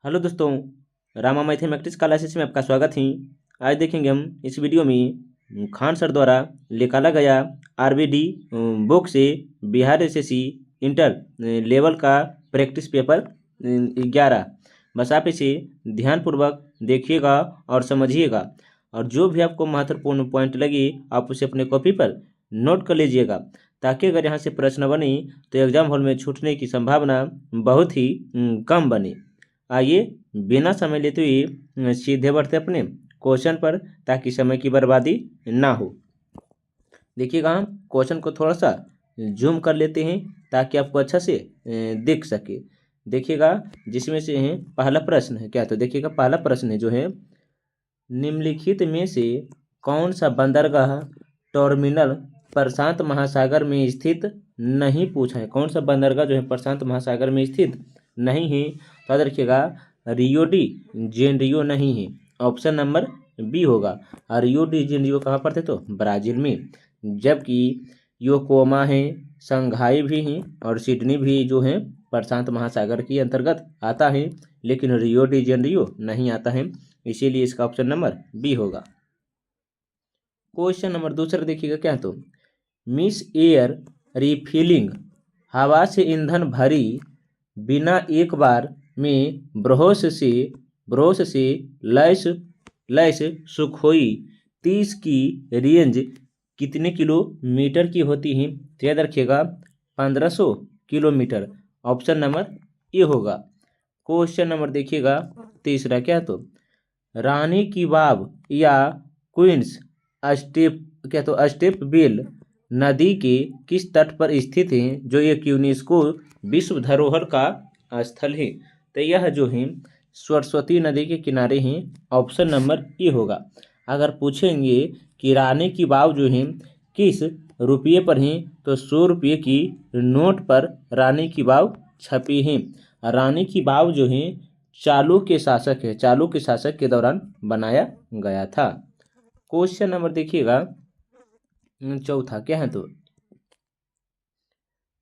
Hello दोस्तों, Rama mathematics classes में आपका स्वागत है। आज देखेंगे हम इस वीडियो में खान सर द्वारा निकाला गया आरबीडी बुक से बिहार एसएससी इंटर लेवल का प्रैक्टिस पेपर 11। बस आप इसे ध्यानपूर्वक देखिएगा और समझिएगा, और जो भी आपको महत्वपूर्ण पॉइंट लगे आप उसे अपने कॉपी पर नोट कर लीजिएगा, ताकि अगर यहाँ से प्रश्न बने तो एग्जाम हॉल में छूटने की संभावना बहुत ही कम बने। आइए बिना समय लेते हुए सीधे बढ़ते अपने क्वेश्चन पर, ताकि समय की बर्बादी ना हो। देखिएगा, हम क्वेश्चन को थोड़ा सा जूम कर लेते हैं ताकि आपको अच्छा से दिख सके। देखिएगा, जिसमें से है पहला प्रश्न है क्या, तो देखिएगा पहला प्रश्न है जो है, निम्नलिखित में से कौन सा बंदरगाह टर्मिनल प्रशांत महासागर में स्थित नहीं, पूछा है। कौन सा बंदरगाह जो है प्रशांत महासागर में स्थित नहीं है, तो याद रखिएगा रियो डी जेनेरियो नहीं है, ऑप्शन नंबर बी होगा। और रियो डी जेनेरियो कहाँ पर थे, तो ब्राज़ील में। जबकि योकोमा है, शंघाई भी हैं और सिडनी भी जो है प्रशांत महासागर के अंतर्गत आता है, लेकिन रियो डी जेनेरियो नहीं आता है, इसीलिए इसका ऑप्शन नंबर बी होगा। क्वेश्चन नंबर दूसरा देखिएगा क्या है, तो मिस एयर रिफिलिंग, हवा से ईंधन भरी बिना एक बार में ब्रह्मोस से लैस सुखोई 30 की रेंज कितने किलोमीटर की होती है, तो याद रखिएगा 1500 किलोमीटर, ऑप्शन नंबर ए होगा। क्वेश्चन नंबर देखिएगा तीसरा क्या, तो रानी की वाव या क्वींस स्टेप बेल नदी के किस तट पर स्थित है, जो एक यूनेस्को विश्व धरोहर का स्थल है, तो यह जो है सरस्वती नदी के किनारे हैं, ऑप्शन नंबर ए होगा। अगर पूछेंगे कि रानी की वाव जो है किस रुपये पर हैं, तो 100 रुपये की नोट पर रानी की वाव छपी है। रानी की वाव जो है चालुक्य शासक के दौरान बनाया गया था। क्वेश्चन नंबर देखिएगा चौथा क्या है, तो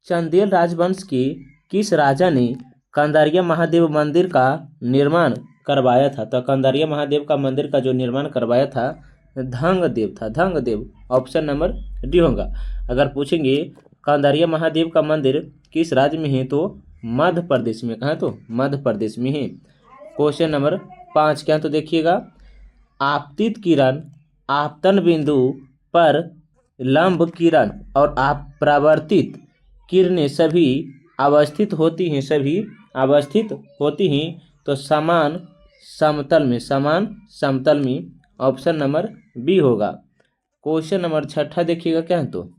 चंदेल राजवंश के किस राजा ने कंदारिया महादेव मंदिर का निर्माण करवाया था, तो कंदारिया महादेव का मंदिर का जो निर्माण करवाया था धंगदेव था, धंगदेव, ऑप्शन नंबर डी होगा। अगर पूछेंगे कंदारिया महादेव का मंदिर किस राज्य में है, तो मध्य प्रदेश में। कहाँ, तो मध्य प्रदेश में है। क्वेश्चन नंबर 5 क्या, तो देखिएगा आपतित किरण आपतन बिंदु पर लंब किरण और परावर्तित किरणें सभी अवस्थित होती हैं, तो समान समतल में, ऑप्शन नंबर बी होगा। क्वेश्चन नंबर 6 देखिएगा क्या है, तो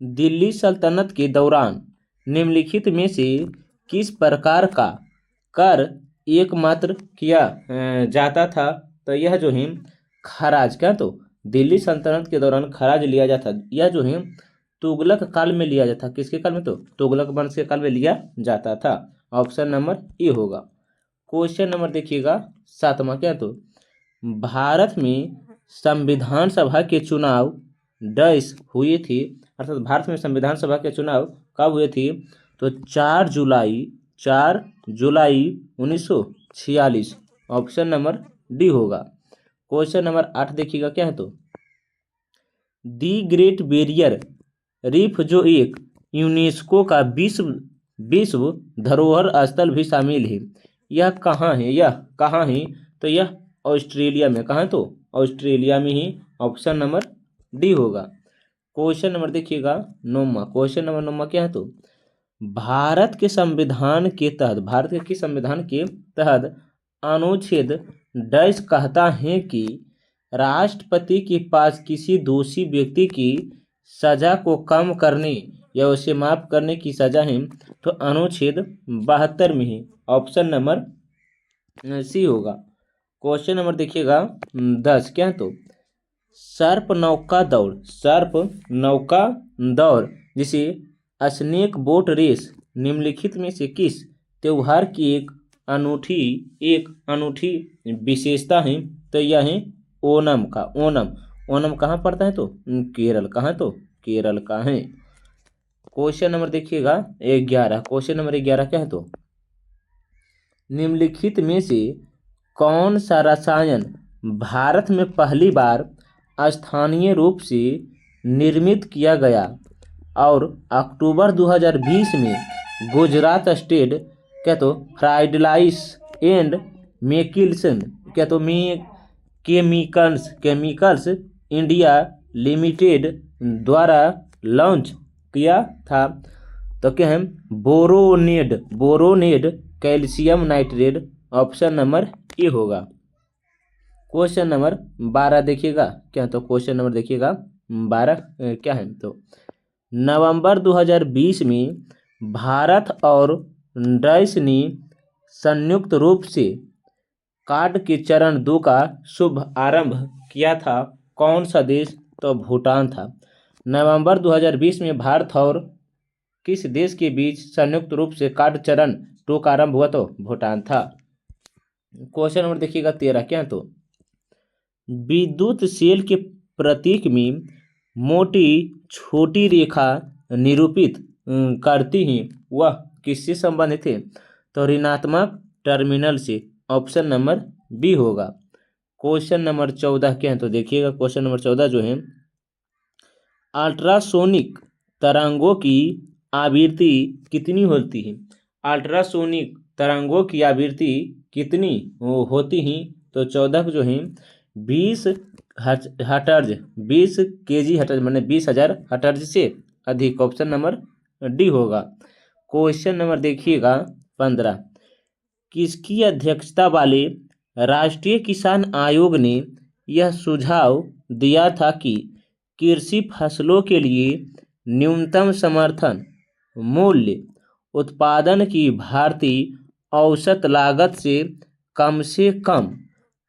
दिल्ली सल्तनत के दौरान निम्नलिखित में से किस प्रकार का कर एकमात्र किया जाता था, तो यह जो है खराज। क्या, तो दिल्ली सल्तनत के दौरान खराज लिया जाता, यह जो है तुगलक काल में लिया जाता। किसके काल में, तो तुगलक वंश के काल में लिया जाता था, ऑप्शन नंबर ए होगा। क्वेश्चन नंबर देखिएगा 7वां क्या, तो भारत में संविधान सभा के चुनाव डैश हुए थे, अर्थात भारत में संविधान सभा के चुनाव कब हुए थे, तो 4 जुलाई 1946, ऑप्शन नंबर डी होगा। क्वेश्चन नंबर 8 देखिएगा क्या है, तो दी ग्रेट बैरियर रीफ जो एक यूनेस्को का विश्व धरोहर स्थल भी शामिल है, यह कहाँ है, तो यह ऑस्ट्रेलिया में। कहाँ, तो ऑस्ट्रेलिया में ही, ऑप्शन नंबर डी होगा। क्वेश्चन नंबर देखिएगा 9वां, क्वेश्चन नंबर 9वां क्या है, तो भारत के संविधान के तहत अनुच्छेद डैश कहता है कि राष्ट्रपति के पास किसी दोषी व्यक्ति की सजा को कम करने या उसे माफ करने की सजा है, तो अनुच्छेद 72 में है, ऑप्शन नंबर सी होगा। क्वेश्चन नंबर देखिएगा 10 क्या है, तो सर्प नौका दौड़ जिसे स्नेक बोट रेस निम्नलिखित में से किस त्योहार की एक अनूठी विशेषता है, तो यह है ओणम का। ओणम कहाँ पड़ता है, तो केरल। कहाँ, तो केरल का है। क्वेश्चन नंबर देखिएगा 11, क्वेश्चन नंबर 11 क्या है, तो निम्नलिखित में से कौन सा रसायन भारत में पहली बार स्थानीय रूप से निर्मित किया गया और अक्टूबर 2020 में गुजरात स्टेट क्या तो फ्राइडलाइस एंड मेकिल्सन क्या तो केमिकल्स इंडिया लिमिटेड द्वारा लॉन्च किया था। तो क्या है boronated calcium nitrate, option number ए होगा। क्वेश्चन नंबर 12 देखिएगा क्या, तो क्वेश्चन नंबर देखिएगा 12 क्या है, तो नवंबर 2020 में भारत और डैश ने संयुक्त रूप से कार्ड के चरण 2 का शुभ आरंभ किया था। कौन सा देश, तो भूटान था। नवंबर 2020 में भारत और किस देश के बीच संयुक्त रूप से कार्ड चरण 2 का आरंभ हुआ, तो भूटान था। क्वेश्चन नंबर देखिएगा 13 क्या, तो विद्युत सेल के प्रतीक में मोटी छोटी रेखा निरूपित करती हैं, वह किससे संबंधित है, तो ऋणात्मक टर्मिनल से, ऑप्शन नंबर बी होगा। क्वेश्चन नंबर 14 क्या है, तो देखिएगा क्वेश्चन नंबर 14 जो है, अल्ट्रासोनिक तरंगों की आवृत्ति कितनी होती है। अल्ट्रासोनिक तरंगों की आवृत्ति कितनी होती हैं, तो 14 जो है 20 हर्ट्ज 20 केजी हर्ट्ज मैंने 20,000 हर्ट्ज से अधिक, ऑप्शन नंबर डी होगा। क्वेश्चन नंबर देखिएगा 15, किसकी अध्यक्षता वाले राष्ट्रीय किसान आयोग ने यह सुझाव दिया था कि कृषि फसलों के लिए न्यूनतम समर्थन मूल्य उत्पादन की भारतीय औसत लागत से कम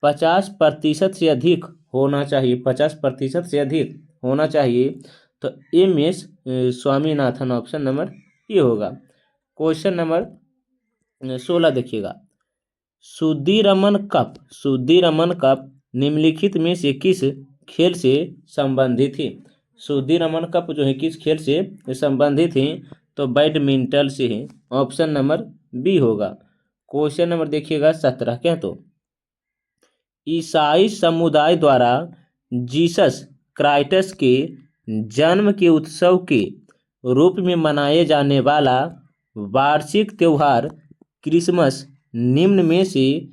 50% से अधिक होना चाहिए, 50% से अधिक होना चाहिए, तो MS स्वामीनाथन, ऑप्शन नंबर ये होगा। क्वेश्चन नंबर 16 देखिएगा, सुदीरमन कप निम्नलिखित में से किस खेल से संबंधित है। सुदीरमन कप जो है किस खेल से संबंधित है, तो बैडमिंटन से है, ऑप्शन नंबर बी होगा। क्वेश्चन नंबर देखिएगा 17 क्या, तो ईसाई समुदाय द्वारा जीसस क्राइस्ट के जन्म के उत्सव के रूप में मनाए जाने वाला वार्षिक त्यौहार क्रिसमस निम्न में से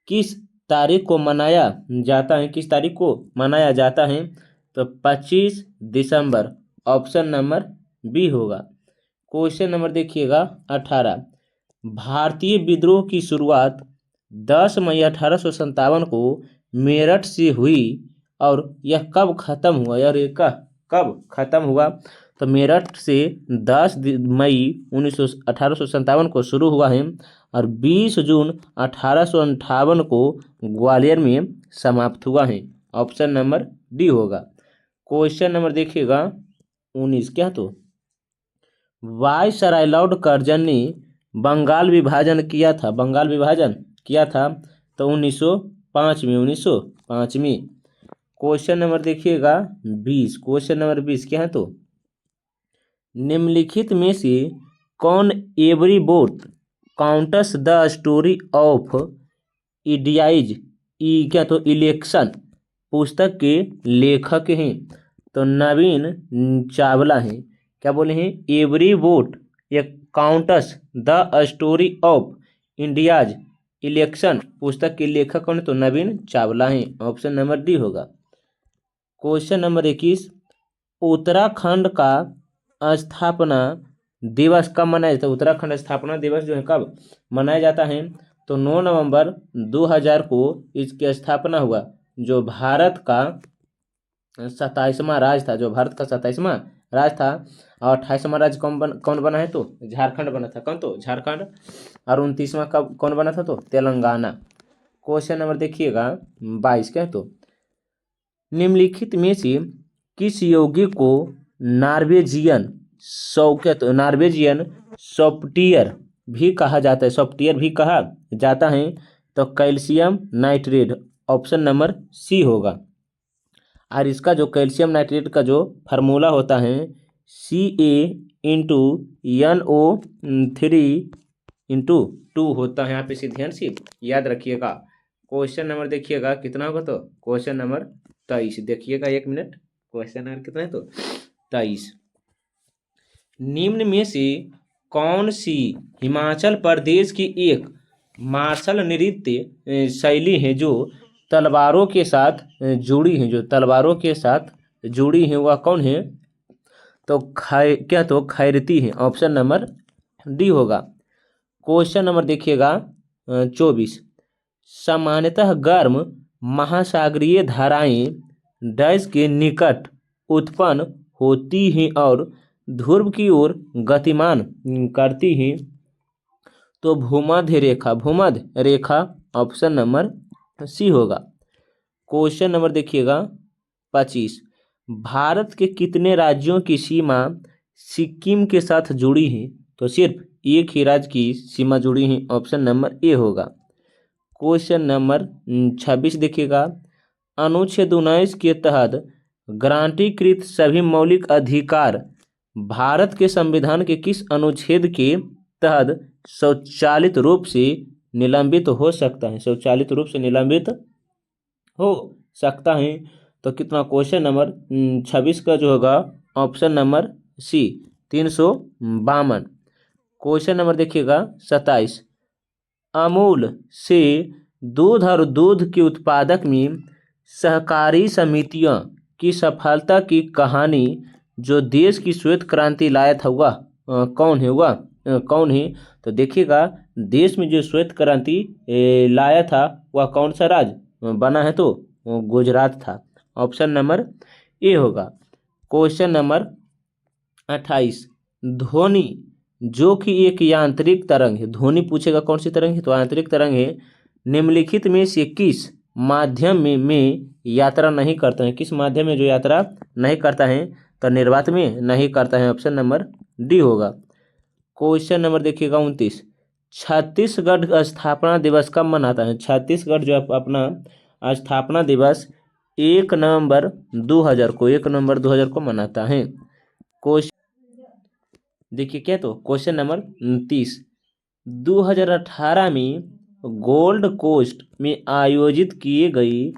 किस तारीख को मनाया जाता है, किस तारीख को मनाया जाता है, तो 25 दिसंबर, ऑप्शन नंबर बी होगा। क्वेश्चन नंबर देखिएगा 18, भारतीय विद्रोह की शुरुआत 10 मई 1857 को मेरठ से हुई और यह कब खत्म हुआ, यार ये कब खत्म हुआ, तो मेरठ से 10 मई 1857 को शुरू हुआ है और 20 जून 1858 को ग्वालियर में समाप्त हुआ है, ऑप्शन नंबर डी होगा। क्वेश्चन नंबर देखिएगा 19 क्या, तो वायसराय लॉर्ड कर्जन ने बंगाल विभाजन किया था, तो 1905 में। क्वेश्चन नंबर देखिएगा 20, क्वेश्चन नंबर 20 क्या है, तो निम्नलिखित में से कौन every vote counts the story of India's क्या, तो इलेक्शन पुस्तक के लेखक हैं, तो नवीन चावला हैं। क्या बोले हैं, एवरी बोट ये counts the story of India's election पुस्तक के लेखक कौन, तो नवीन चावला हैं, ऑप्शन नंबर डी होगा। क्वेश्चन नंबर 21, उत्तराखंड का स्थापना दिवस कब मनाया जाता है। उत्तराखंड स्थापना दिवस जो है कब मनाया जाता है, तो 9 नवंबर 2000 को इसकी स्थापना हुआ, जो भारत का 27वां राज्य था, और 28वां राज्य कौन बना है, तो झारखंड बना था। कौन, तो झारखंड। और 29वां कौन बना था, तो तेलंगाना। क्वेश्चन नंबर देखिएगा 22 क्या, तो निम्नलिखित में से किस यौगिक को नॉर्वेजियन सॉफ्टवेयर भी कहा जाता है, तो कैल्शियम नाइट्रेट, ऑप्शन नंबर सी होगा। और इसका जो कैल्शियम नाइट्रेट का जो फार्मूला होता है CA × NO3 इंटू टू होता है यहाँ पे, इसे ध्यान से याद रखिएगा। क्वेश्चन नंबर देखिएगा कितना होगा, तो क्वेश्चन नंबर 23 देखिएगा, 1 मिनट। क्वेश्चन नंबर कितना है, तो 23। निम्न में से कौन सी हिमाचल प्रदेश की एक मार्शल नृत्य शैली है जो तलवारों के साथ जुड़ी है, जो तलवारों के साथ जुड़ी है, वह कौन है, तो खैरती है। ऑप्शन नंबर डी होगा। क्वेश्चन नंबर देखिएगा 24। सामान्यतः गर्म महासागरीय धाराएं डैश के निकट उत्पन्न होती हैं और ध्रुव की ओर गतिमान करती हैं, तो भूमध्य रेखा ऑप्शन नंबर सी होगा। क्वेश्चन नंबर देखिएगा 25। भारत के कितने राज्यों की सीमा सिक्किम के साथ जुड़ी है, तो सिर्फ एक ही राज्य की सीमा जुड़ी है। ऑप्शन नंबर ए होगा। क्वेश्चन नंबर 26 देखिएगा। अनुच्छेद 19 के तहत गारंटीकृत सभी मौलिक अधिकार भारत के संविधान के किस अनुच्छेद के तहत स्वचालित रूप से निलंबित हो सकता है, स्वचालित रूप से निलंबित हो सकता है, तो कितना, क्वेश्चन नंबर 26 का जो होगा option number C 352। Question number देखिएगा 27। अमूल से दूध और दूध के उत्पादक में सहकारी समितियों की सफलता की कहानी जो देश की श्वेत क्रांति लाया था वह कौन है, तो देखिएगा देश में जो श्वेत क्रांति लाया था वह कौन सा राज्य बना है, तो गुजरात था। ऑप्शन नंबर ए होगा। Question number 28। ध्वनि जो कि एक यांत्रिक तरंग है, ध्वनि पूछेगा कौन सी तरंग है, तो यांत्रिक तरंग है, निम्नलिखित में से किस माध्यम में यात्रा नहीं करता है, किस माध्यम में जो यात्रा नहीं करता है, तो निर्वात में नहीं करता है। ऑप्शन नंबर डी होगा। क्वेश्चन नंबर देखिएगा 29। छत्तीसगढ़ स्थापना दिवस कब मनाता है, छत्तीसगढ़ जो अपना स्थापना दिवस 1 नवंबर 2000 को मनाता है। क्वेश्चन देखिए क्या, तो क्वेश्चन नंबर 30। 2018 में गोल्ड कोस्ट में आयोजित किए गए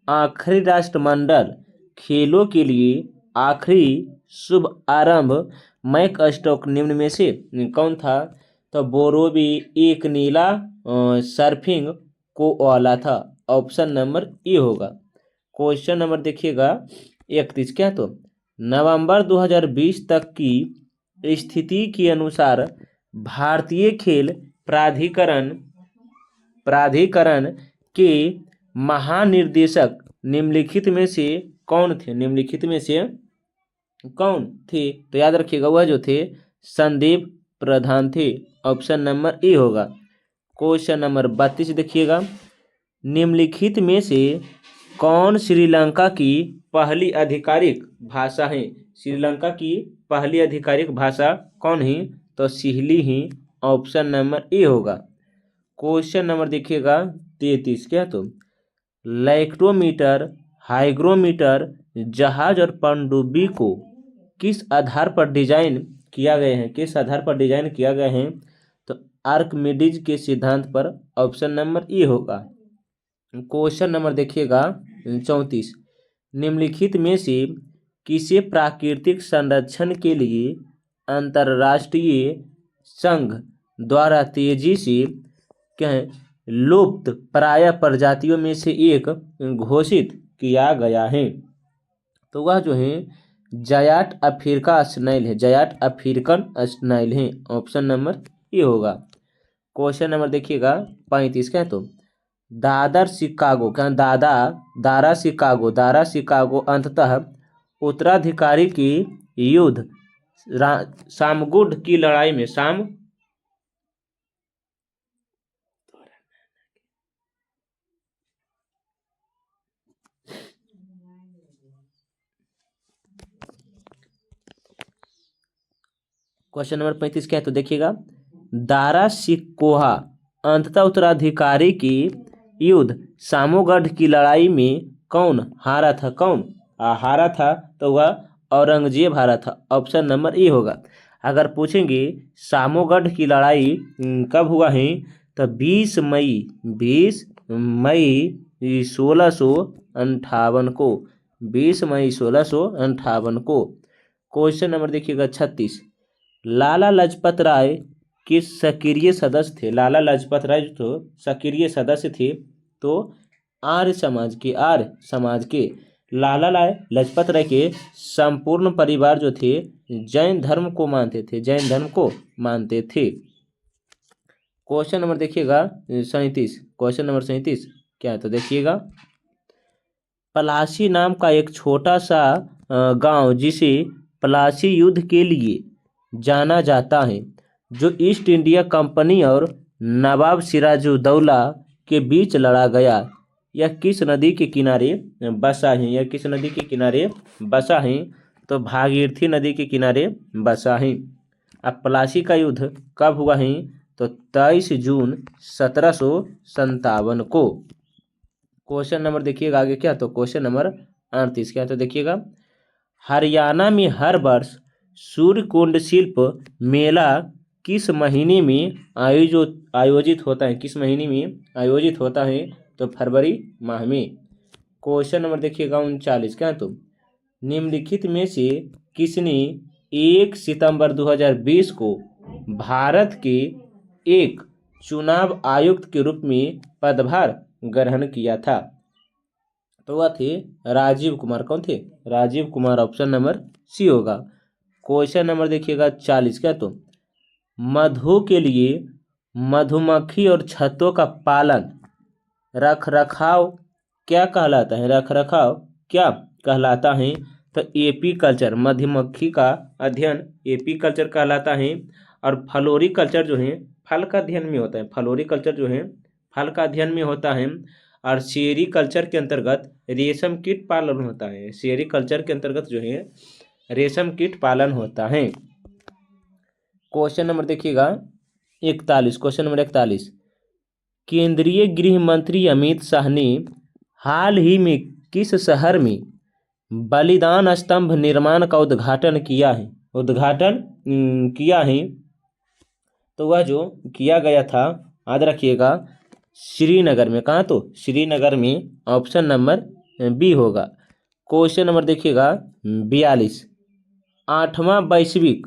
आखिरी राष्ट्रमंडल खेलों के लिए आखिरी शुभ आरंभ मैक स्टोक निम्न में से कौन था, तो बोरोबी एक नीला सर्फिंग को वाला था। ऑप्शन नंबर ए होगा। क्वेश्चन नंबर देखिएगा 31 क्या, तो नवंबर 2020 तक की स्थिति के अनुसार भारतीय खेल प्राधिकरण के महानिर्देशक निम्नलिखित में से कौन थे, तो याद रखिएगा वह जो थे संदीप प्रधान थे। ऑप्शन नंबर ए होगा। क्वेश्चन नंबर 32 देखिएगा। निम्नलिखित में से कौन श्रीलंका की पहली आधिकारिक भाषा है, श्रीलंका की पहली आधिकारिक भाषा कौन है, तो सिहली ही। ऑप्शन नंबर ए होगा। क्वेश्चन नंबर देखिएगा 33 क्या, तो लैक्टोमीटर, हाइग्रोमीटर, जहाज और पनडुब्बी को किस आधार पर डिजाइन किया गया है, तो आर्किमिडीज के सिद्धांत पर। ऑप्शन नंबर ए होगा। क्वेश्चन नंबर देखिएगा 34। निम्नलिखित में से किसे प्राकृतिक संरक्षण के लिए अंतर्राष्ट्रीय संघ द्वारा तेजी से लुप्त प्राय प्रजातियों में से एक घोषित किया गया है, तो वह जो है जायट अफ्रीका स्नेल है, जायट अफ्रीकन स्नेल है। ऑप्शन नंबर ए होगा। क्वेश्चन नंबर देखिएगा 35 क्या, तो दारा शिकागो अंततः उत्तराधिकारी की युद्ध सामगुड की लड़ाई में क्वेश्चन नंबर 35 क्या है, तो देखिएगा दारा शिकोहा अंततः उत्तराधिकारी की युद्ध सामोगढ़ की लड़ाई में कौन हारा था, तो वह औरंगजेब हारा था। ऑप्शन नंबर ए होगा। अगर पूछेंगे सामोगढ़ की लड़ाई कब हुआ है, तो 20 मई 1658 को, 20 मई 1658 को। क्वेश्चन नंबर देखिएगा 36, लाला लाजपत राय किस सक्रिय सदस्य थे? लाला लाजपत राय जो सक्रिय सदस्य थे तो आर्य समाज के लाला लाजपत राय के संपूर्ण परिवार जो थे जैन धर्म को मानते थे। क्वेश्चन नंबर देखिएगा 37, क्वेश्चन नंबर 37 क्या है तो देखिएगा, पलासी नाम का एक छोटा सा गांव जिसे पलासी युद्ध के लिए जाना जाता है, जो ईस्ट इंडिया कंपनी और नवाब सिराजुद्दौला के बीच लड़ा गया, यह किस नदी के किनारे बसा है? तो भागीरथी नदी के किनारे बसा है। अब पलासी का युद्ध कब हुआ है? तो 23 जून 1757 को। क्वेश्चन नंबर देखिएगा आगे क्या, तो क्वेश्चन नंबर 38 क्या तो देखिएगा, हरियाणा में हर वर्ष सूर्यकुंड शिल्प मेला किस महीने में आयोजित होता है? किस महीने में आयोजित होता है? तो फरवरी माह में। क्वेश्चन नंबर देखिएगा 39 क्या तो, निम्नलिखित में से किसने 1 सितंबर 2020 को भारत के एक चुनाव आयुक्त के रूप में पदभार ग्रहण किया था? तो वह थे राजीव कुमार। कौन थे? राजीव कुमार। ऑप्शन नंबर सी होगा। क्वेश्चन नंबर देखिएगा 40 क्या तो, मधु के लिए मधुमक्खी और छत्तों का पालन रख रखाव क्या कहलाता है? तो एपी कल्चर, मधुमक्खी का अध्ययन एपी कल्चर कहलाता है। और फ्लोरी कल्चर जो है फल का अध्ययन में होता है, फ्लोरी कल्चर जो है फल का अध्ययन में होता है। और सेरी कल्चर के अंतर्गत रेशम कीट पालन होता है, सेरी कल्चर के अंतर्गत जो है रेशम कीट पालन होता है। क्वेश्चन नंबर देखिएगा 41, क्वेश्चन नंबर 41, केंद्रीय गृह मंत्री अमित शाह ने हाल ही में किस शहर में बलिदान स्तंभ निर्माण का उद्घाटन किया है? तो वह जो किया गया था याद रखिएगा श्रीनगर में। कहाँ? तो श्रीनगर में। ऑप्शन नंबर बी होगा। क्वेश्चन नंबर देखिएगा 42, 8वां वैश्विक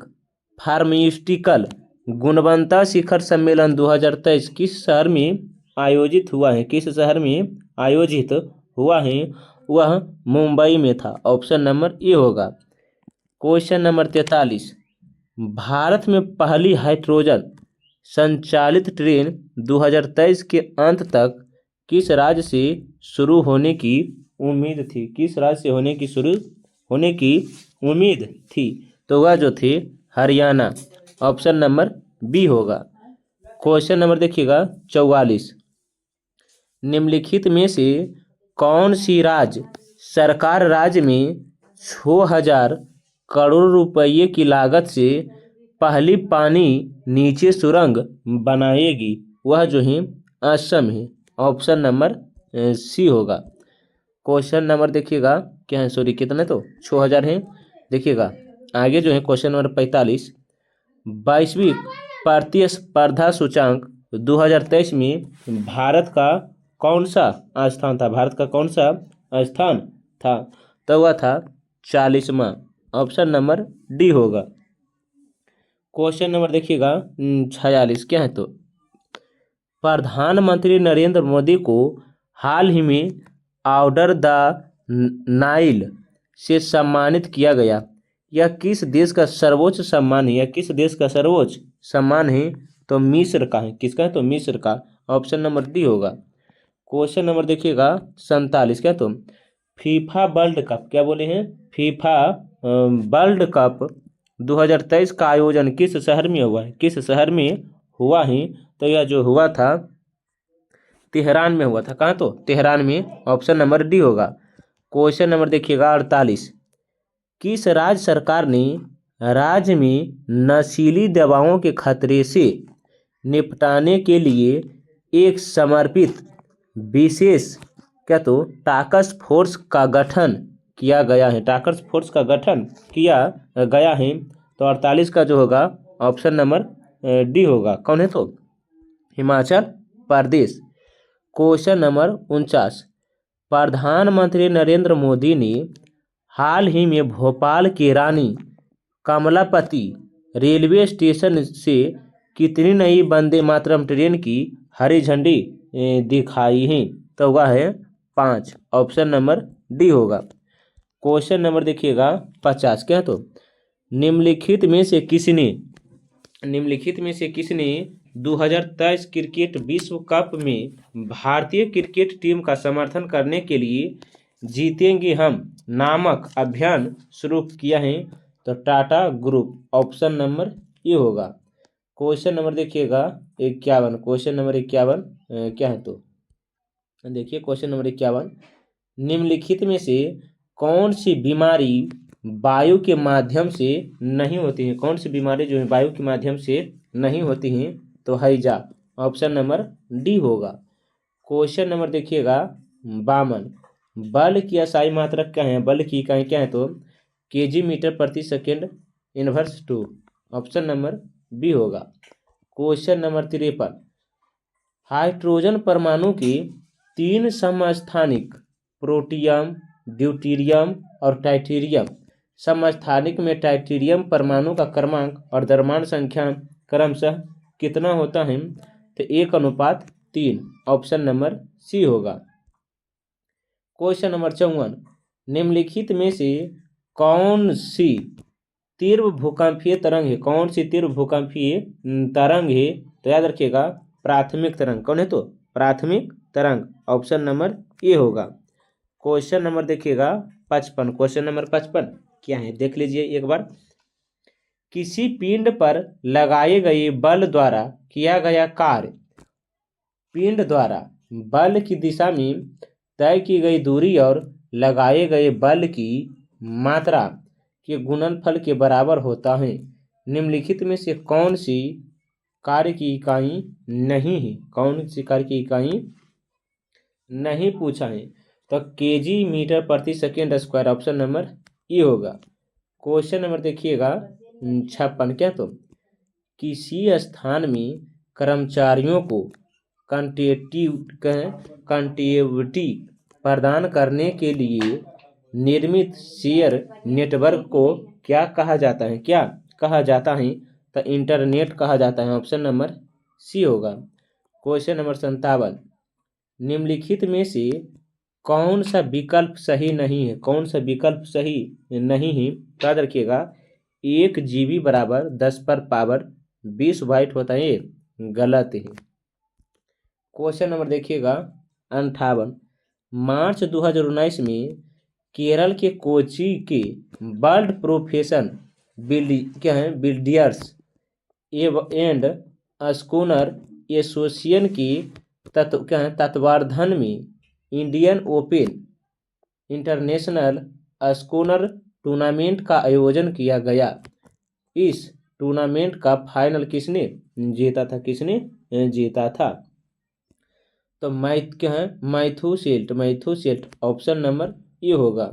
फार्मास्यूटिकल गुणवत्ता शिखर सम्मेलन 2023 किस शहर में आयोजित हुआ है? वह मुंबई में था। ऑप्शन नंबर ए होगा। क्वेश्चन नंबर 43, भारत में पहली हाइड्रोजन संचालित ट्रेन 2023 के अंत तक किस राज्य से शुरू होने की उम्मीद थी? किस राज्य से होने की उम्मीद थी? तो वह जो थे हरियाणा। ऑप्शन नंबर बी होगा। क्वेश्चन नंबर देखिएगा 44, निम्नलिखित में से कौन सी राज्य सरकार राज्य में 6000 करोड़ रुपये की लागत से पहली पानी नीचे सुरंग बनाएगी? वह जो है असम है। ऑप्शन नंबर सी होगा। क्वेश्चन नंबर देखिएगा क्या है, सॉरी कितने तो 6000 है। देखिएगा आगे जो है क्वेश्चन नंबर 45, वैश्विक प्रतिस्पर्धा सूचांक 2023 में भारत का कौन सा स्थान था? तो वह था 40वां। ऑप्शन नंबर डी होगा। क्वेश्चन नंबर देखिएगा 46 क्या है तो, प्रधानमंत्री नरेंद्र मोदी को हाल ही में ऑर्डर द नाइल से सम्मानित किया गया, यह किस देश का सर्वोच्च सम्मान है? तो मिस्र का है। किसका है? तो मिस्र का। ऑप्शन नंबर डी होगा। क्वेश्चन नंबर देखिएगा 47 क्या तो, फीफा वर्ल्ड कप, क्या बोले हैं? फीफा वर्ल्ड कप 2023 का आयोजन किस शहर में हुआ है? तो यह जो हुआ था तेहरान में हुआ था। कहाँ? तो तेहरान में। ऑप्शन नंबर डी होगा। क्वेश्चन नंबर देखिएगा 48, किस राज्य सरकार ने राज्य में नशीली दवाओं के खतरे से निपटाने के लिए एक समर्पित विशेष टास्क फोर्स का गठन किया गया है? तो 48 का जो होगा ऑप्शन नंबर डी होगा। कौन है तो हिमाचल प्रदेश। क्वेश्चन नंबर 49, प्रधानमंत्री नरेंद्र मोदी ने हाल ही में भोपाल के रानी कमलापति रेलवे स्टेशन से कितनी नई वंदे मातरम ट्रेन की हरी झंडी दिखाई है? तो वह है 5, ऑप्शन नंबर डी होगा। क्वेश्चन नंबर देखिएगा 50, क्या तो निम्नलिखित में से किसने 2023 क्रिकेट विश्व कप में भारतीय क्रिकेट टीम का समर्थन करने के लिए जीतेंगे हम नामक अभियान शुरू किया है? तो टाटा ग्रुप, ऑप्शन नंबर ए होगा। क्वेश्चन नंबर देखिएगा 51, क्वेश्चन नंबर 51 क्या है तो देखिए क्वेश्चन नंबर 51, निम्नलिखित में से कौन सी बीमारी वायु के माध्यम से नहीं होती है? कौन सी बीमारी जो है वायु के माध्यम से नहीं होती हैं? तो हैजा, ऑप्शन नंबर डी होगा। क्वेश्चन नंबर देखिएगा 52, बल की असाई मात्रक क्या है? बल की इकाई क्या है? तो केजी मीटर प्रति second inverse 2, option number B होगा। क्वेश्चन नंबर 53, हाइड्रोजन परमाणु की 3 समस्थानिक प्रोटियम, ड्यूटेरियम और ट्राइटेरियम। समस्थानिक में ट्राइटेरियम परमाणु का क्रमांक और द्रव्यमान संख्या क्रमशः कितना होता है? तो 1:3, ऑप्शन नंबर सी होगा। क्वेश्चन नंबर 54, निम्नलिखित में से कौन सी तीव्र भूकंपीय तरंग है? कौन सी तीव्र भूकंपीय तरंग है? तो याद रखिएगा प्राथमिक तरंग। कौन है तो प्राथमिक तरंग, ऑप्शन नंबर ए होगा। क्वेश्चन नंबर देखिएगा 55, क्वेश्चन नंबर 55 क्या है देख लीजिए एक बार। किसी पिंड पर लगाए गए बल द्वारा किया गया कार्य पिंड द्वारा बल की दिशा में तय की गई दूरी और लगाए गए बल की मात्रा के गुणनफल के बराबर होता है। निम्नलिखित में से कौन सी कार्य की इकाई नहीं है? कौन सी कार्य की इकाई नहीं पूछा है? तो केजी मीटर प्रति सेकेंड स्क्वायर, ऑप्शन नंबर ए होगा। क्वेश्चन नंबर देखिएगा 56, क्या तो किसी स्थान में कर्मचारियों को कंटिन्यूटी प्रदान करने के लिए निर्मित शेयर नेटवर्क को क्या कहा जाता है? क्या कहा जाता है? तो इंटरनेट कहा जाता है, ऑप्शन नंबर सी होगा। क्वेश्चन नंबर 57, निम्नलिखित में से कौन सा विकल्प सही नहीं है? कौन सा विकल्प सही नहीं है? याद रखिएगा 1 GB बराबर 10 पर पावर 20 वाट होता है, गलत है। क्वेश्चन नंबर देखिएगा 58, मार्च 2019 में केरल के कोची के world profession builders and schooner association की तत्वावधान में Indian open international schooner tournament का आयोजन किया गया। इस टूर्नामेंट का फाइनल किसने जीता था? किसने जीता था? तो मैथ्यू सेल्ट, ऑप्शन नंबर ए होगा।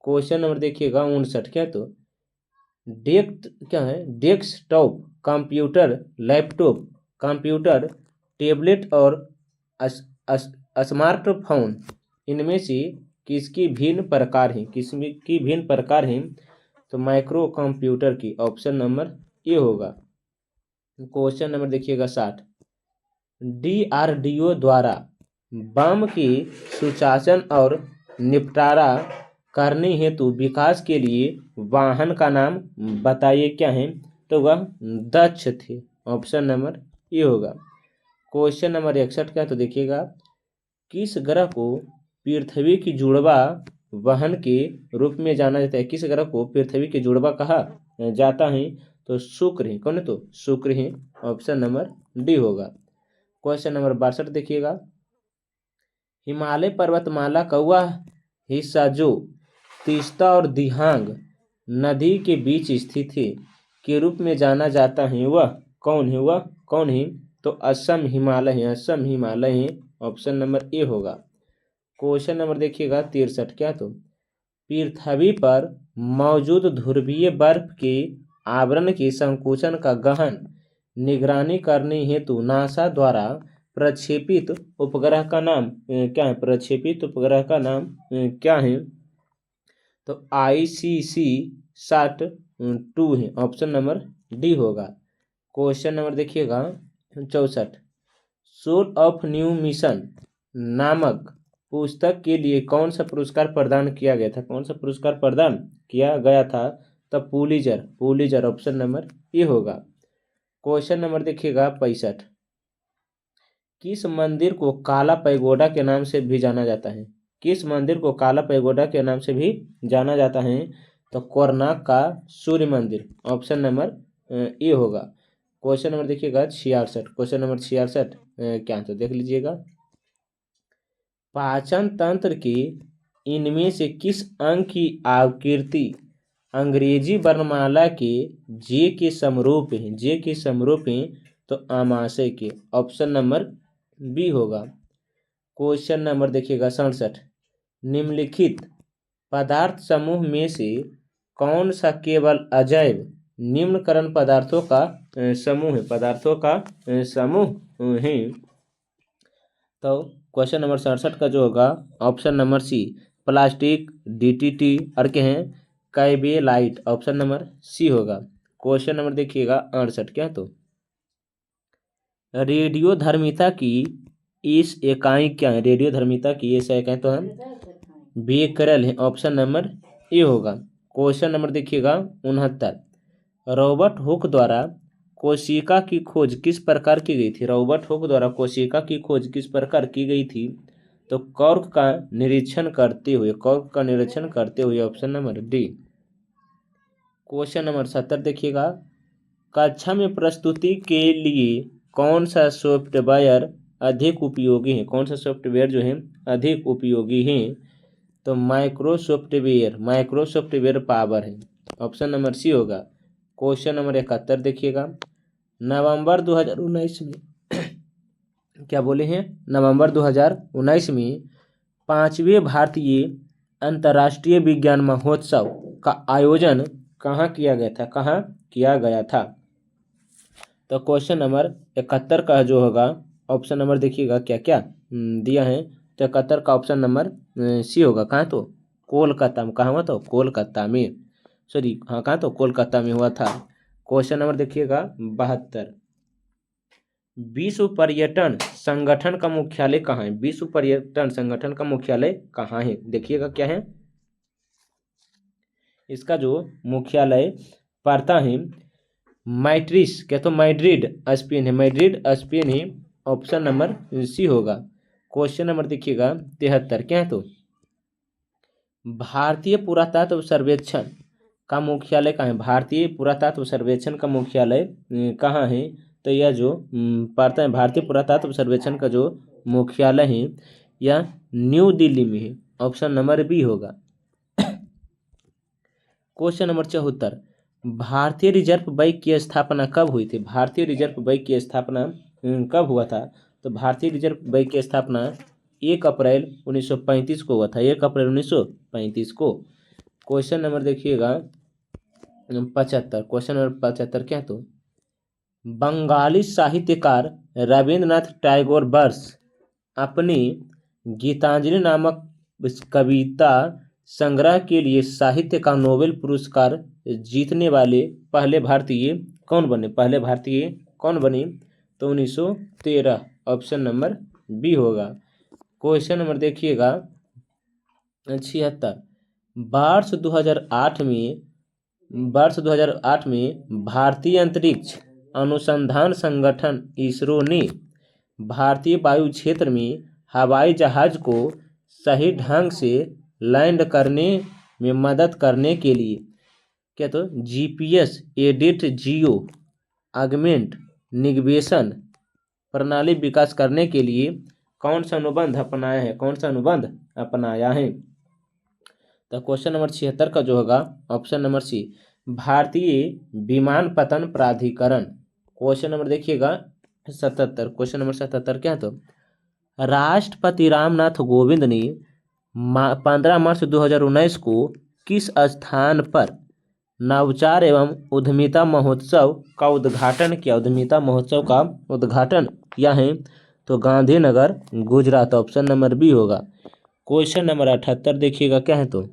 क्वेश्चन नंबर देखिएगा 59, क्या तो desktop computer, laptop computer, tablet और स्मार्टफोन इनमें से किसकी भिन्न प्रकार हैं? किसकी भिन्न प्रकार हैं? तो माइक्रो कंप्यूटर की, ऑप्शन नंबर ए होगा। क्वेश्चन नंबर देखिएगा 60, DRDO द्वारा बम की सुशासन और निपटारा करने हेतु विकास के लिए वाहन का नाम बताइए, क्या है? तो वह दक्ष थे, ऑप्शन नंबर ए होगा। क्वेश्चन नंबर 61, क्या तो देखिएगा किस ग्रह को पृथ्वी की जुड़वा वाहन के रूप में जाना जाता है? किस ग्रह को पृथ्वी के जुड़वा कहा जाता है? तो शुक्र है। कौन है तो शुक्र है, ऑप्शन नंबर डी होगा। क्वेश्चन नंबर 62 देखिएगा, हिमालय पर्वतमाला का वह हिस्सा जो तीस्ता और दिहांग नदी के बीच स्थित है के रूप में जाना जाता है, वह कौन है? वह कौन है? तो असम हिमालय है, असम हिमालय है, ऑप्शन नंबर ए होगा। क्वेश्चन नंबर देखिएगा 63, क्या तो पृथ्वी पर मौजूद ध्रुवीय बर्फ के आवरण के संकुचन का गहन निगरानी करने हेतु नासा द्वारा प्रक्षेपित उपग्रह का नाम क्या है? प्रक्षेपित उपग्रह का नाम क्या है? तो ICC-SAT-2 है, ऑप्शन नंबर डी होगा। क्वेश्चन नंबर देखिएगा 64। सोल ऑफ न्यू मिशन नामक पुस्तक के लिए कौन सा पुरस्कार प्रदान किया गया था? कौन सा पुरस्कार प्रदान किया गया था? तो पुलिजर ऑप्शन नंबर ए होगा। क्वेश्चन नंबर देखिएगा 65। किस मंदिर को काला पैगोडा के नाम से भी जाना जाता है? किस मंदिर को काला पैगोडा के नाम से भी जाना जाता है? तो कोणार्क का सूर्य मंदिर, ऑप्शन नंबर ए होगा। क्वेश्चन नंबर देखिएगा 66। क्वेश्चन नंबर 66 क्या तो देख लीजिएगा। पाचन तंत्र के इनमें से किस अंग की आकृति अंग्रेजी वर्णमाला के जे के समरूप है? जे के समरूप है तो आमाशय के, ऑप्शन नंबर बी होगा। क्वेश्चन नंबर देखिएगा 67। निम्नलिखित पदार्थ समूह में से कौन सा केवल अजैव निम्नकरण पदार्थों का समूह है? पदार्थों का समूह है। तो क्वेश्चन नंबर 67 का जो होगा option number C, plastic, DDT और क्या है? कैबेलाइट, ऑप्शन नंबर सी होगा। क्वेश्चन नंबर देखिएगा 68 क्या तो रेडियोधर्मिता की इस इकाई क्या है? रेडियोधर्मिता की इस इकाई तो हम बेकरल है, ऑप्शन नंबर ए होगा। क्वेश्चन नंबर देखिएगा 69। रॉबर्ट हुक द्वारा कोशिका की खोज किस प्रकार की गई थी? रॉबर्ट हुक द्वारा कोशिका की खोज किस प्रकार की गई थी? तो कॉर्क का निरीक्षण करते हुए, option number D. Question number 70 देखिएगा। कक्षा में प्रस्तुति के लिए कौन सा सॉफ्टवेयर अधिक उपयोगी है? कौन सा सॉफ्टवेयर जो है अधिक उपयोगी है? तो माइक्रोसॉफ्टवेयर पावर है, ऑप्शन नंबर सी होगा। क्वेश्चन नंबर 71 देखिएगा। नवंबर 2019 में क्या बोले हैं? नवंबर 2019 में 5वें भारतीय अंतर्राष्ट्रीय विज्ञान महोत्सव का आयोजन कहाँ किया गया था? कहाँ किया गया था? तो क्वेश्चन नंबर 71 का जो होगा ऑप्शन नंबर देखिएगा क्या क्या दिया है। तो 71 का ऑप्शन नंबर सी होगा। कहाँ तो कोलकाता में। कहाँ हुआ? तो कोलकाता में, सॉरी हाँ, कहाँ तो कोलकाता में हुआ था। क्वेश्चन नंबर देखिएगा 72। विश्व पर्यटन संगठन का मुख्यालय कहाँ है? विश्व पर्यटन संगठन का मुख्यालय कहाँ है? देखिएगा क्या है इसका जो मुख्यालय पड़ता है मैड्रिड, क्या तो मैड्रिड स्पेन है, मैड्रिड स्पेन है, ऑप्शन नंबर सी होगा। क्वेश्चन नंबर देखिएगा 73 क्या है? तो भारतीय पुरातत्व सर्वेक्षण का मुख्यालय कहाँ है? भारतीय पुरातत्व सर्वेक्षण का मुख्यालय कहाँ है? तो यह जो पड़ता है भारतीय पुरातत्व सर्वेक्षण का जो मुख्यालय है यह न्यू दिल्ली में है, ऑप्शन नंबर बी होगा। Question number 74। भारतीय रिजर्व बैंक की स्थापना कब हुई थी? भारतीय रिजर्व बैंक की स्थापना कब हुआ था? तो भारतीय रिजर्व बैंक की स्थापना 1 अप्रैल 1935 को हुआ था, 1 अप्रैल 1935 को। क्वेश्चन नंबर देखिएगा 75। क्वेश्चन नंबर 75 क्या? तो बंगाली साहित्यकार रविंद्रनाथ टैगोर वर्ष अपनी गीतांजलि नामक कविता संग्रह के लिए साहित्य का नोबेल पुरस्कार जीतने वाले पहले भारतीय कौन बने? पहले भारतीय कौन बने? तो 1913, ऑप्शन नंबर बी होगा। क्वेश्चन नंबर देखिएगा 76। वर्ष 2008 में भारतीय अंतरिक्ष अनुसंधान संगठन इसरो ने भारतीय वायु क्षेत्र में हवाई जहाज को सही ढंग से लैंड करने में मदद करने के लिए क्या तो GPS एडिट जियो ऑगमेंट निगवेशन प्रणाली विकास करने के लिए कौन सा अनुबंध अपनाया है? कौन सा अनुबंध अपनाया है? तो क्वेश्चन नंबर 76 का जो होगा ऑप्शन नंबर सी, भारतीय विमानपत्तन प्राधिकरण। क्वेश्चन नंबर देखिएगा 77। क्वेश्चन नंबर 77 क्या है? तो राष्ट्रपति रामनाथ कोविंद ने 15 मार्च 2019 को किस स्थान पर नवाचार एवं उद्यमिता महोत्सव का उद्घाटन किया? उद्यमिता महोत्सव का उद्घाटन किया है तो Gandhinagar Gujarat, option number B होगा। क्वेश्चन नंबर 78 देखिएगा क्या है तो,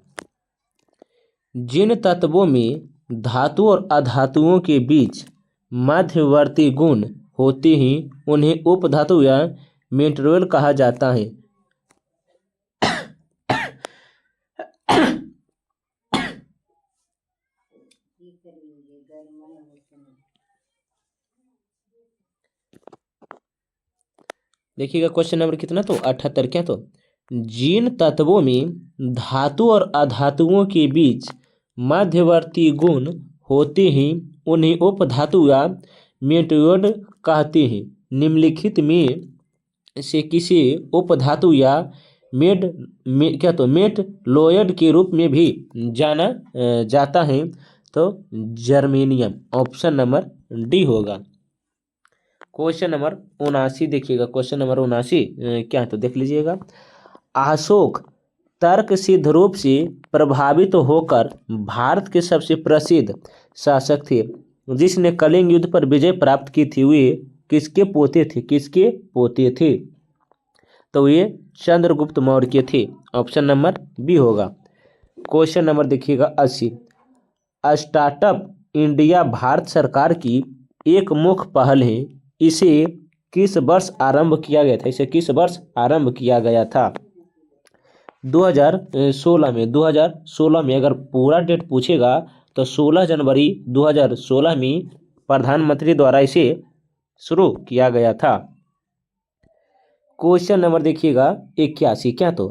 जिन तत्वों में धातु और अधातुओं के बीच मध्यवर्ती गुण होते हैं उन्हें उपधातु या मिनरल कहा जाता है। देखिएगा क्वेश्चन नंबर कितना तो 78 क्या तो, जिन तत्वों में धातु और अधातुओं के बीच मध्यवर्ती गुण होते हैं उन्हें उपधातु या मेटोड कहते हैं। निम्नलिखित में से किसी उपधातु या क्या तो मेटलोयड के रूप में भी जाना जाता है तो जर्मेनियम, ऑप्शन नंबर डी होगा। क्वेश्चन नंबर 79 देखिएगा, क्वेश्चन नंबर 79 क्या है तो देख लीजिएगा। अशोक तर्क सिद्ध रूप से प्रभावित होकर भारत के सबसे प्रसिद्ध शासक थे जिसने कलिंग युद्ध पर विजय प्राप्त की थी। वे किसके पोते थे? किसके पोते थे? तो ये चंद्रगुप्त मौर्य थे, ऑप्शन नंबर बी होगा। क्वेश्चन नंबर देखिएगा 80। स्टार्टअप इंडिया भारत सरकार की एक मुख्य पहल है, इसे किस वर्ष आरंभ किया गया था? इसे किस वर्ष आरंभ किया गया था? 2016 में। 2016 में अगर पूरा डेट पूछेगा तो 16 जनवरी 2016 में प्रधानमंत्री द्वारा इसे शुरू किया गया था। क्वेश्चन नंबर देखिएगा 81 क्या तो,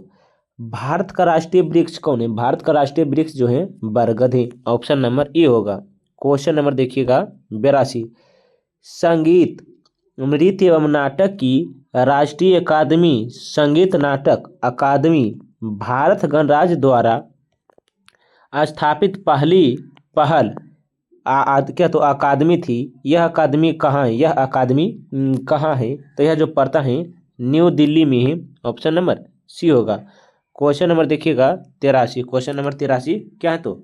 भारत का राष्ट्रीय वृक्ष कौन है? भारत का राष्ट्रीय वृक्ष जो है बरगद है, ऑप्शन नंबर ए होगा। क्वेश्चन नंबर देखिएगा 82। संगीत नृत्य एवं नाटक की राष्ट्रीय अकादमी संगीत नाटक अकादमी भारत गणराज्य द्वारा स्थापित पहली पहल क्या तो अकादमी थी। यह अकादमी कहाँ है? यह अकादमी कहाँ है? तो यह जो पढ़ता है न्यू दिल्ली में है, ऑप्शन नंबर सी होगा। क्वेश्चन नंबर देखिएगा 83। क्वेश्चन नंबर 83 क्या है तो,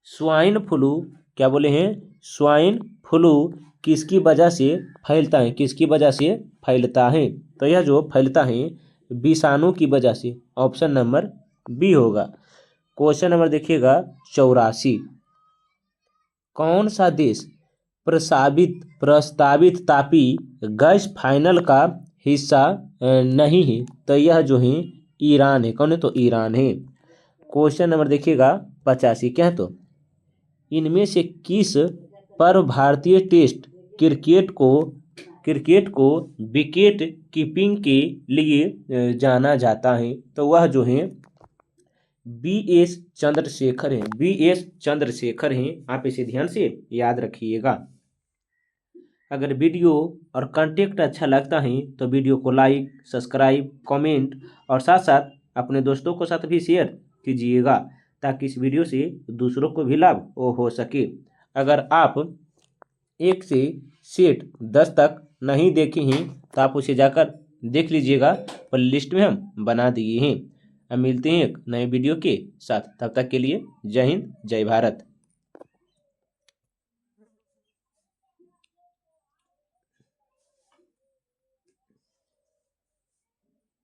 स्वाइन फ्लू क्या बोले हैं? स्वाइन फ्लू किसकी वजह से फैलता है? किसकी वजह से फैलता है? तो यह जो फैलता है विषाणु की वजह से, ऑप्शन नंबर बी होगा। क्वेश्चन नंबर देखिएगा 84। कौन सा देश प्रस्तावित तापी गैस फाइनल का हिस्सा नहीं है? तो यह जो है ईरान है। कौन है? तो ईरान है। क्वेश्चन नंबर देखिएगा 85 क्या है तो, इनमें से किस पर भारतीय टेस्ट क्रिकेट को विकेट कीपिंग के लिए जाना जाता है? तो वह जो है BS चंद्रशेखर हैं। BS चंद्रशेखर हैं। आप इसे ध्यान से याद रखिएगा। अगर वीडियो और कंटेंट अच्छा लगता है तो वीडियो को लाइक, सब्सक्राइब, कमेंट और साथ साथ अपने दोस्तों को साथ भी शेयर कीजिएगा ताकि इस वीडियो से दूसरों को भी लाभ हो सके। अगर आप 1 से सेट 10 तक नहीं देखे हैं तो आप उसे जाकर देख लीजिएगा, प्लेलिस्ट में हम बना दिए हैं। अब मिलते हैं एक नए वीडियो के साथ, तब तक के लिए जय हिंद, जय भारत।